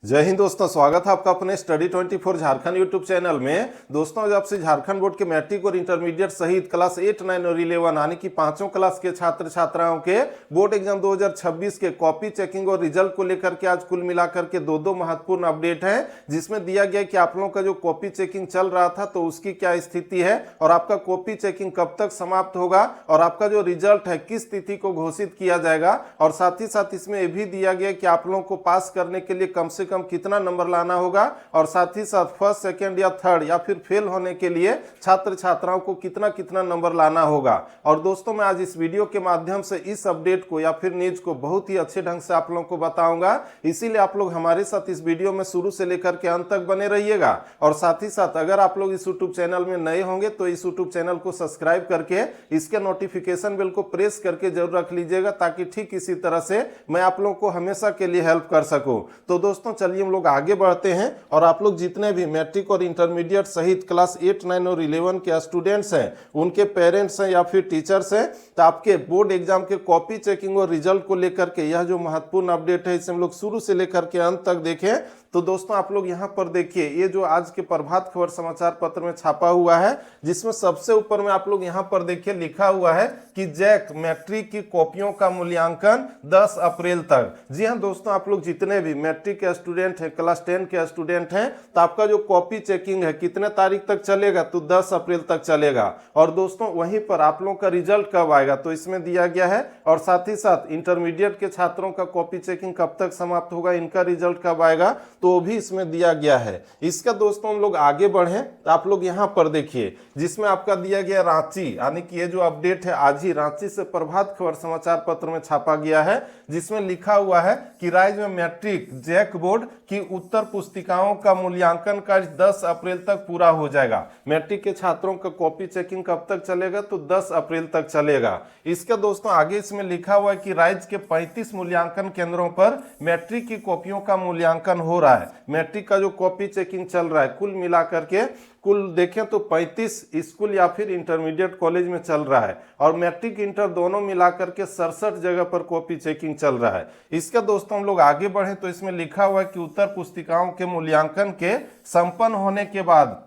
जय हिंद दोस्तों, स्वागत है आपका अपने स्टडी 24 झारखंड यूट्यूब चैनल में। दोस्तों, जब से झारखंड बोर्ड के मैट्रिक और इंटरमीडिएट सहित क्लास 8, 9 और 11 यानी कि पांचों क्लास के छात्र छात्राओं के बोर्ड एग्जाम 2026 के कॉपी चेकिंग और रिजल्ट को लेकर के आज कुल मिलाकर के दो महत्वपूर्ण अपडेट है, जिसमें दिया गया कि आप लोगों का जो कॉपी चेकिंग चल रहा था तो उसकी क्या स्थिति है और आपका कॉपी चेकिंग कब तक समाप्त होगा और आपका जो रिजल्ट है किस तिथि को घोषित किया जाएगा। और साथ ही साथ इसमें यह भी दिया गया कि आप लोगों को पास करने के लिए कम से कम कितना नंबर लाना होगा और साथ ही साथ फर्स्ट, सेकंड या थर्ड या फिर फेल होने के लिए छात्र छात्राओं को कितना कितना नंबर लाना होगा। और दोस्तों, मैं आज इस वीडियो के माध्यम से इस अपडेट को या फिर न्यूज को बहुत ही अच्छे ढंग से आप लोगों को बताऊंगा, इसीलिए आप लोग हमारे साथ इस वीडियो में शुरू से लेकर के अंत तक बने रहिएगा। और साथ ही साथ अगर आप लोग इस यूट्यूब चैनल में नए होंगे तो इस यूट्यूब चैनल को सब्सक्राइब करके इसके नोटिफिकेशन बेल को प्रेस करके जरूर रख लीजिएगा, ताकि ठीक इसी तरह से मैं आप लोगों को हमेशा के लिए हेल्प कर सकूं। तो दोस्तों, चलिए हम लोग आगे बढ़ते हैं और आप लोग जितने भी मैट्रिक और इंटरमीडिएट सहित क्लास 8, 9 और 11 के स्टूडेंट्स हैं, उनके पेरेंट्स हैं या फिर टीचर्स हैं, तो आपके बोर्ड एग्जाम के कॉपी चेकिंग और रिजल्ट को लेकर के यह जो महत्वपूर्ण अपडेट है इसे हम लोग शुरू से लेकर के अंत तक देखें। तो दोस्तों, आप लोग यहां पर देखिए, ये जो आज के प्रभात खबर समाचार पत्र में छापा हुआ है, जिसमें सबसे ऊपर में आप लोग यहां पर देखिए लिखा हुआ है कि जैक मैट्रिक की कॉपियों का मूल्यांकन 10 अप्रैल तक। जी हां दोस्तों, आप लोग जितने भी मैट्रिक के स्टूडेंट हैं, क्लास 10 के स्टूडेंट हैं, तो आपका जो कॉपी चेकिंग है कितने तारीख तक चलेगा, तो 10 अप्रैल तक चलेगा। और दोस्तों, वहीं पर आप लोगों का रिजल्ट कब आएगा तो इसमें दिया गया है, और साथ ही साथ इंटरमीडिएट के छात्रों का कॉपी चेकिंग कब तक समाप्त होगा, इनका रिजल्ट कब आएगा तो भी इसमें दिया गया है। इसका दोस्तों हम लोग आगे बढ़े तो आप लोग यहां पर देखिए, जिसमें आपका दिया गया रांची, यानी कि ये जो अपडेट है आज ही रांची से प्रभात खबर समाचार पत्र में छापा गया है, जिसमें लिखा हुआ है कि राज्य में मैट्रिक जैक बोर्ड की उत्तर पुस्तिकाओं का मूल्यांकन कार्य 10 अप्रैल तक पूरा हो जाएगा। मैट्रिक के छात्रों का कॉपी चेकिंग कब तक चलेगा तो 10 अप्रैल तक चलेगा। इसका दोस्तों आगे इसमें लिखा हुआ है कि राज्य के 35 मूल्यांकन केंद्रों पर मैट्रिक की कॉपियों का मूल्यांकन हो रहा है। मैट्रिक का जो कॉपी चेकिंग चल रहा है कुल मिलाकर के कुल देखें तो 35 स्कूल या फिर इंटरमीडिएट कॉलेज में चल रहा है, और मैट्रिक इंटर दोनों मिलाकर के 67 जगह पर कॉपी चेकिंग चल रहा है। इसका दोस्तों हम लोग आगे बढ़े तो इसमें लिखा हुआ है कि उत्तर पुस्तिकाओं के मूल्यांकन के संपन्न होने के बाद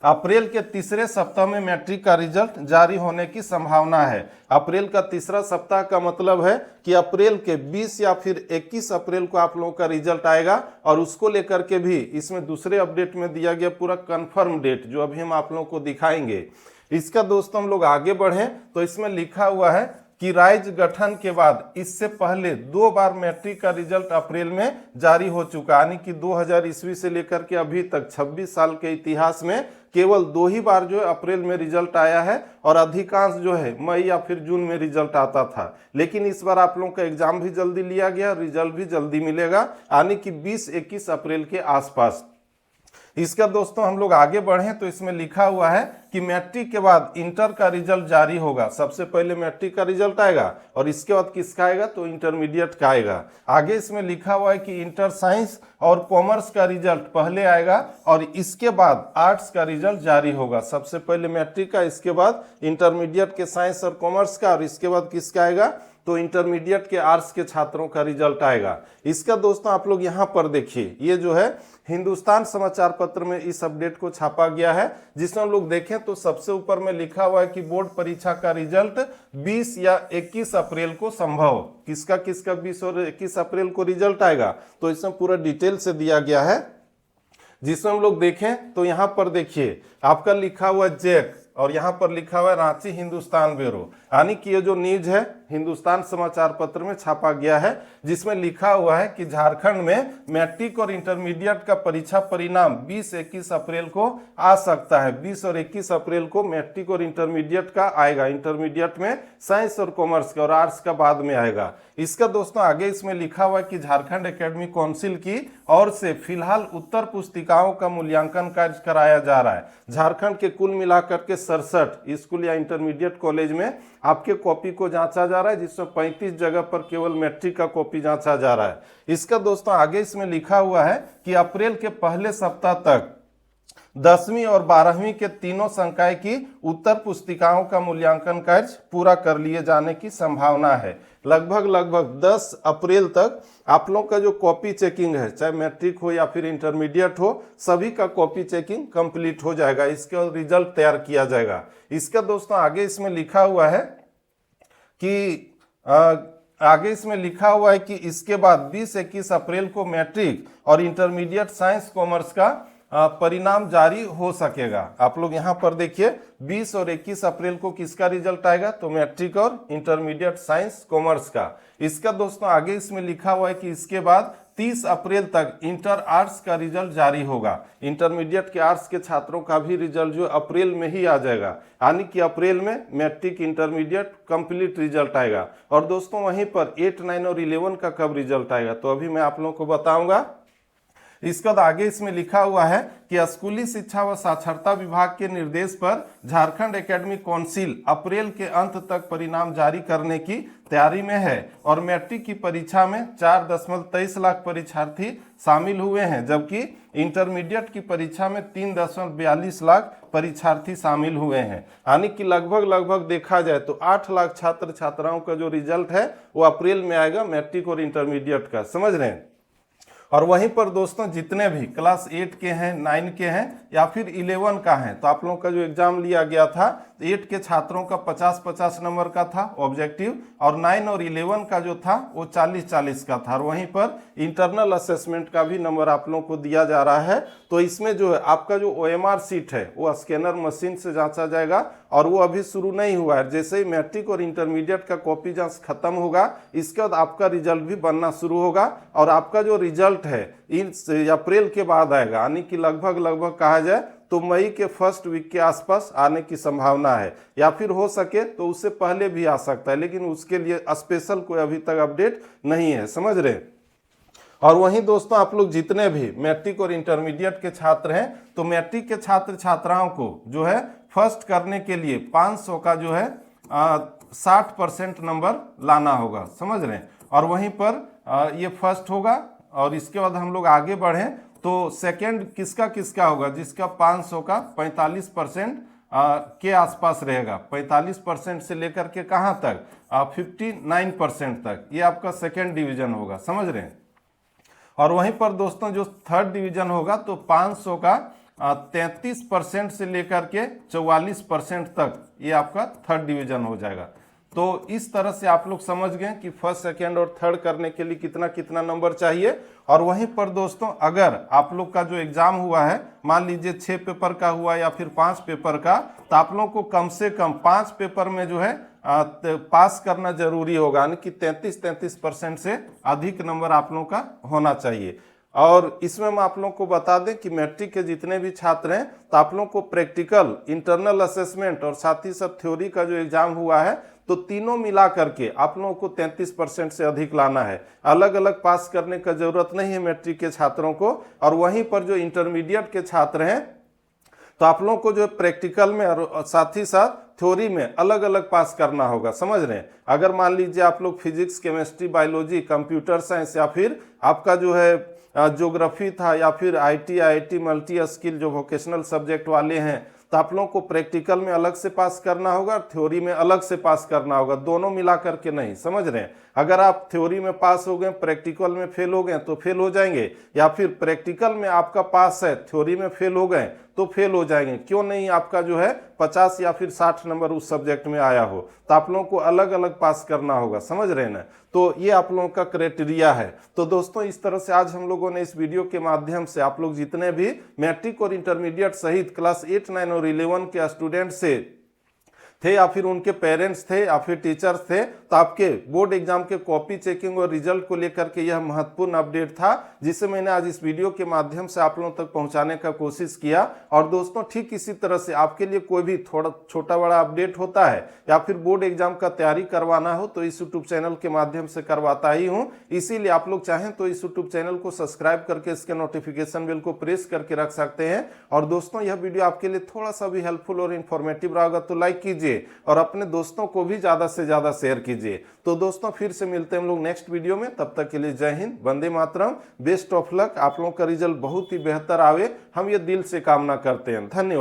अप्रैल के तीसरे सप्ताह में मैट्रिक का रिजल्ट जारी होने की संभावना है। अप्रैल का तीसरा सप्ताह का मतलब है कि अप्रैल के 20 या फिर 21 अप्रैल को आप लोगों का रिजल्ट आएगा, और उसको लेकर के भी इसमें दूसरे अपडेट में दिया गया पूरा कंफर्म डेट, जो अभी हम आप लोगों को दिखाएंगे। इसका दोस्तों हम लोग आगे बढ़ें तो इसमें लिखा हुआ है कि राज्य गठन के बाद इससे पहले 2 बार मैट्रिक का रिजल्ट अप्रैल में जारी हो चुका, यानी कि 2000 ईस्वी से लेकर के अभी तक 26 साल के इतिहास में केवल 2 ही बार जो है अप्रैल में रिजल्ट आया है, और अधिकांश जो है मई या फिर जून में रिजल्ट आता था। लेकिन इस बार आप लोगों का एग्जाम भी जल्दी लिया गया, रिजल्ट भी जल्दी मिलेगा, यानी कि 20-21 अप्रैल के आसपास। इसका दोस्तों हम लोग आगे बढ़ें तो इसमें लिखा हुआ है कि मैट्रिक के बाद इंटर का रिजल्ट जारी होगा। सबसे पहले मैट्रिक का रिजल्ट आएगा और इसके बाद किसका आएगा तो इंटरमीडिएट का आएगा। आगे इसमें लिखा हुआ है कि इंटर साइंस और कॉमर्स का रिजल्ट पहले आएगा और इसके बाद आर्ट्स का रिजल्ट जारी होगा। सबसे पहले मैट्रिक का, इसके बाद इंटरमीडिएट के साइंस और कॉमर्स का, और इसके बाद किसका आएगा तो इंटरमीडिएट के आर्ट्स के छात्रों का रिजल्ट आएगा। इसका दोस्तों आप लोग यहां पर देखिए, ये जो है हिंदुस्तान समाचार पत्र में इस अपडेट को छापा गया है, जिसमें हम लोग देखें तो सबसे ऊपर में लिखा हुआ है कि बोर्ड परीक्षा का रिजल्ट 20 या 21 अप्रैल को संभव। किसका 20 और 21 अप्रैल को रिजल्ट आएगा तो इसमें पूरा डिटेल से दिया गया है, जिसमें हम लोग देखें तो यहां पर देखिए आपका लिखा हुआ जैक और यहां पर लिखा हुआ है रांची हिंदुस्तान ब्यूरो, यानी कि ये जो न्यूज है हिंदुस्तान समाचार पत्र में छापा गया है, जिसमें लिखा हुआ है कि झारखंड में मैट्रिक और इंटरमीडिएट का परीक्षा परिणाम 20-21 अप्रैल को आ सकता है। 20 और 21 अप्रैल को मैट्रिक और इंटरमीडिएट का आएगा। इंटरमीडिएट में साइंस और कॉमर्स का, और आर्ट्स का बाद में आएगा। इसका दोस्तों आगे इसमें लिखा हुआ है कि झारखंड एकेडमिक काउंसिल की ओर से फिलहाल उत्तर पुस्तिकाओं का मूल्यांकन कार्य कराया जा रहा है। झारखंड के कुल मिलाकर के 67 स्कूल या इंटरमीडिएट कॉलेज में आपके कॉपी को जांचा जा रहा है, जिसमें 35 जगह पर केवल मैट्रिक का कॉपी जांचा जा रहा है। इसका दोस्तों आगे इसमें लिखा हुआ है कि अप्रैल के पहले सप्ताह तक 10वीं और 12वीं के तीनों संकाय की उत्तर पुस्तिकाओं का मूल्यांकन कार्य पूरा कर लिए जाने की संभावना है। लगभग 10 अप्रैल तक आप लोग का जो कॉपी चेकिंग है, चाहे मैट्रिक हो या फिर इंटरमीडिएट हो, सभी का कॉपी चेकिंग कंप्लीट हो जाएगा। इसके बाद रिजल्ट तैयार किया जाएगा। इसका दोस्तों आगे इसमें लिखा हुआ है कि इसके बाद 20-21 अप्रैल को मैट्रिक और इंटरमीडिएट साइंस कॉमर्स का परिणाम जारी हो सकेगा। आप लोग यहाँ पर देखिए 20 और 21 अप्रैल को किसका रिजल्ट आएगा, तो मैट्रिक और इंटरमीडिएट साइंस कॉमर्स का। इसका दोस्तों आगे इसमें लिखा हुआ है कि इसके बाद 30 अप्रैल तक इंटर आर्ट्स का रिजल्ट जारी होगा। इंटरमीडिएट के आर्ट्स के छात्रों का भी रिजल्ट जो अप्रैल में ही आ जाएगा, यानी कि अप्रैल में मैट्रिक इंटरमीडिएट कंप्लीट रिजल्ट आएगा। और दोस्तों वहीं पर 8, 9 और 11 का कब रिजल्ट आएगा, तो अभी मैं आप लोगों को बताऊंगा। इसके बाद आगे इसमें लिखा हुआ है कि स्कूली शिक्षा व साक्षरता विभाग के निर्देश पर झारखंड एकेडमिक काउंसिल अप्रैल के अंत तक परिणाम जारी करने की तैयारी में है और मैट्रिक की परीक्षा में 4.23 लाख परीक्षार्थी शामिल हुए हैं, जबकि इंटरमीडिएट की परीक्षा में 3.42 लाख परीक्षार्थी शामिल हुए हैं। यानी कि लगभग देखा जाए तो 8 लाख छात्र छात्राओं का जो रिजल्ट है वो अप्रैल में आएगा, मैट्रिक और इंटरमीडिएट का। समझ रहे हैं। और वहीं पर दोस्तों जितने भी क्लास 8 के हैं, 9 के हैं या फिर 11 का है, तो आप लोगों का जो एग्जाम लिया गया था 8 के छात्रों का 50-50 नंबर का था ऑब्जेक्टिव, और 9 और 11 का जो था वो 40-40 का था। और वहीं पर इंटरनल असेसमेंट का भी नंबर आप लोगों को दिया जा रहा है। तो इसमें जो है आपका जो OMR सीट है वो स्कैनर मशीन से जांचा जाएगा और वो अभी शुरू नहीं हुआ है। जैसे ही मैट्रिक और इंटरमीडिएट का कॉपी जांच खत्म होगा, इसके बाद आपका रिजल्ट भी बनना शुरू होगा और आपका जो रिजल्ट है इस अप्रैल के बाद आएगा, यानी कि लगभग कहा जाए तो मई के फर्स्ट वीक के आसपास आने की संभावना है, या फिर हो सके तो उससे पहले भी आ सकता है, लेकिन उसके लिए स्पेशल कोई अभी तक अपडेट नहीं है। समझ रहे। और वहीं दोस्तों आप लोग जितने भी मैट्रिक और इंटरमीडिएट के छात्र हैं, तो मैट्रिक के छात्र छात्राओं को जो है फर्स्ट करने के लिए 500 का जो है 60% नंबर लाना होगा। समझ रहे हैं। और वहीं पर ये फर्स्ट होगा और इसके बाद हम लोग आगे बढ़ें तो सेकंड किसका होगा, जिसका 500 का 45% के आसपास रहेगा। 45% से लेकर के कहाँ तक, 59% तक, ये आपका सेकंड डिवीजन होगा। समझ रहे हैं। और वहीं पर दोस्तों जो थर्ड डिवीजन होगा तो 500 का 33% से लेकर के 44% तक ये आपका थर्ड डिवीजन हो जाएगा। तो इस तरह से आप लोग समझ गए कि फर्स्ट, सेकंड और थर्ड करने के लिए कितना नंबर चाहिए। और वहीं पर दोस्तों अगर आप लोग का जो एग्जाम हुआ है, मान लीजिए 6 पेपर का हुआ या फिर 5 पेपर का, तो आप लोग को कम से कम 5 पेपर में जो है पास करना जरूरी होगा, यानी कि 33% से अधिक नंबर आप लोगों का होना चाहिए। और इसमें मैं आप लोगों को बता दें कि मैट्रिक के जितने भी छात्र हैं, तो आप लोगों को प्रैक्टिकल, इंटरनल असेसमेंट और साथ ही साथ थ्योरी का जो एग्जाम हुआ है, तो तीनों मिला करके आप लोगों को 33% से अधिक लाना है। अलग अलग पास करने का जरूरत नहीं है मैट्रिक के छात्रों को। और वहीं पर जो इंटरमीडिएट के छात्र हैं, तो आप लोगों को जो प्रैक्टिकल में और साथ ही साथ थ्योरी में अलग अलग पास करना होगा। समझ रहे हैं। अगर मान लीजिए आप लोग physics, chemistry, biology, computer science या फिर आपका जो है ज्योग्राफी था या फिर IIT मल्टी स्किल जो वोकेशनल सब्जेक्ट वाले हैं, तो आप लोगों को प्रैक्टिकल में अलग से पास करना होगा और थ्योरी में अलग से पास करना होगा, दोनों मिला करके नहीं। समझ रहे हैं। अगर आप थ्योरी में पास हो गए, प्रैक्टिकल में फेल हो गए तो फेल हो जाएंगे, या फिर प्रैक्टिकल में आपका पास है, थ्योरी में फेल हो गए तो फेल हो जाएंगे। क्यों नहीं आपका जो है 50 या फिर 60 नंबर उस सब्जेक्ट में आया हो, तो आप लोगों को अलग अलग पास करना होगा। समझ रहे हैं ना। तो ये आप लोगों का क्राइटेरिया है। तो दोस्तों इस तरह से आज हम लोगों ने इस वीडियो के माध्यम से आप लोग जितने भी मैट्रिक और इंटरमीडिएट सहित क्लास 8, 9 और 11 के स्टूडेंट से थे या फिर उनके पेरेंट्स थे या फिर टीचर्स थे, तो आपके बोर्ड एग्जाम के कॉपी चेकिंग और रिजल्ट को लेकर के यह महत्वपूर्ण अपडेट था, जिसे मैंने आज इस वीडियो के माध्यम से आप लोगों तक पहुंचाने का कोशिश किया। और दोस्तों ठीक इसी तरह से आपके लिए कोई भी थोड़ा छोटा बड़ा अपडेट होता है या फिर बोर्ड एग्जाम का तैयारी करवाना हो, तो इस यूट्यूब चैनल के माध्यम से करवाता ही हूँ। इसीलिए आप लोग चाहें तो इस यूट्यूब चैनल को सब्सक्राइब करके इसके नोटिफिकेशन बेल को प्रेस करके रख सकते हैं। और दोस्तों यह वीडियो आपके लिए थोड़ा सा भी हेल्पफुल और इन्फॉर्मेटिव रहा तो लाइक कीजिए और अपने दोस्तों को भी ज्यादा से ज्यादा शेयर कीजिए। तो दोस्तों फिर से मिलते हैं हम लोग नेक्स्ट वीडियो में। तब तक के लिए जय Hind, Vande Mataram, best of luck. आप लोगों का रिजल्ट बहुत ही बेहतर आवे, हम ये दिल से कामना करते हैं। धन्यवाद।